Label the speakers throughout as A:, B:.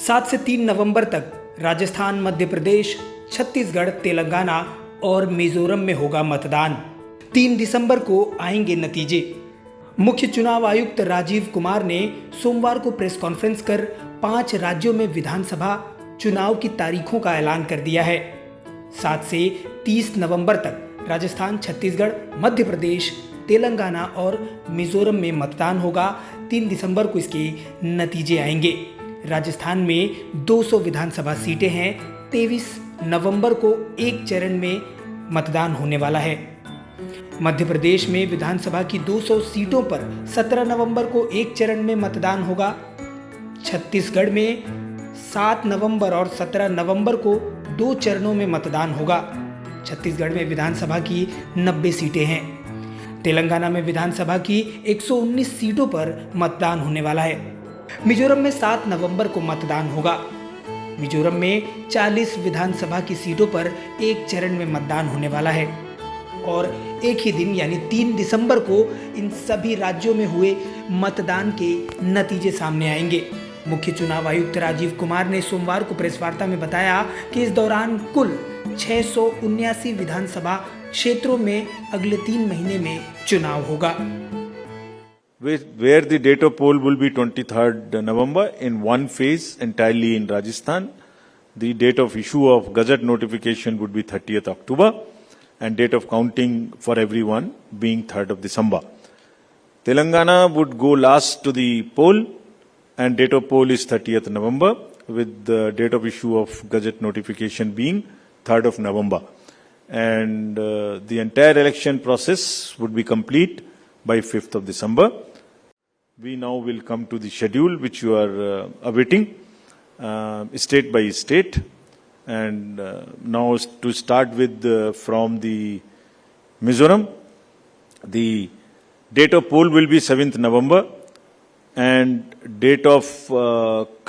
A: 7 से 3 नवंबर तक राजस्थान, मध्य प्रदेश, छत्तीसगढ़, तेलंगाना और मिजोरम में होगा मतदान। 3 दिसंबर को आएंगे नतीजे। मुख्य चुनाव आयुक्त राजीव कुमार ने सोमवार को प्रेस कॉन्फ्रेंस कर 5 राज्यों में विधानसभा चुनाव की तारीखों का ऐलान कर दिया है। 7 से 30 नवंबर तक राजस्थान, छत्तीसगढ़, मध्य प्रदेश, तेलंगाना और मिजोरम में मतदान होगा। 3 दिसंबर को इसके नतीजे आएंगे। राजस्थान में 200 विधानसभा सीटें हैं। 23 नवंबर को एक चरण में मतदान होने वाला है। मध्य प्रदेश में विधानसभा की 200 सीटों पर 17 नवंबर को एक चरण में मतदान होगा। छत्तीसगढ़ में 7 नवंबर और 17 नवंबर को 2 चरणों में मतदान होगा। छत्तीसगढ़ में विधानसभा की 90 सीटें हैं। तेलंगाना में विधानसभा की 119 सीटों पर मतदान होने वाला है। मिजोरम में 7 नवंबर को मतदान होगा। मिजोरम में 40 विधानसभा की सीटों पर एक चरण में मतदान होने वाला है और एक ही दिन यानी 3 दिसंबर को इन सभी राज्यों में हुए मतदान के नतीजे सामने आएंगे। मुख्य चुनाव आयुक्त राजीव कुमार ने सोमवार को प्रेस वार्ता में बताया कि इस दौरान कुल 679 विधानसभा क्षेत्रों में अगले 3 महीने में चुनाव होगा।
B: Where the date of poll will be 23rd November in one phase entirely in Rajasthan. The date of issue of Gazette notification would be 30th October and date of counting for everyone being 3rd of December. Telangana would go last to the poll and date of poll is 30th November with the date of issue of Gazette notification being 3rd of November. And the entire election process would be complete by 5th of December. We now will come to the schedule which you are awaiting state by state. And now to start with from the Mizoram, the date of poll will be 7th November and date of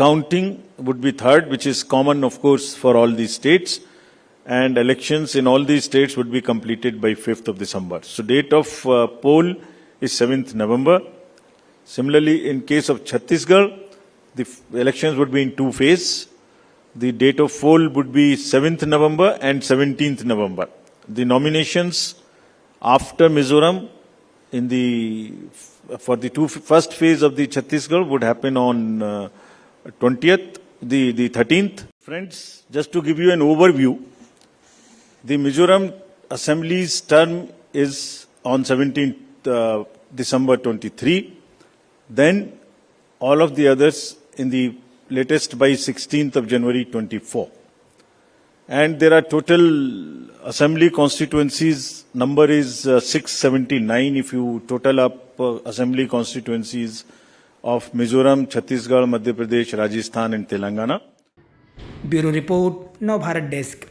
B: counting would be 3rd, which is common of course for all these states, and elections in all these states would be completed by 5th of December. So date of poll is 7th November. Similarly, in case of Chhattisgarh, the elections would be in 2 phases. The date of poll would be 7th November and 17th November. The nominations after Mizoram for the first phase of the Chhattisgarh would happen on 20th, the 13th. Friends, just to give you an overview, the Mizoram Assembly's term is on 17th December 23. Then all of the others in the latest by 16th of January 24. And there are total assembly constituencies, number is 679 if you total up assembly constituencies of Mizoram, Chhattisgarh, Madhya Pradesh, Rajasthan and Telangana.
A: Bureau Report, Navbharat Desk.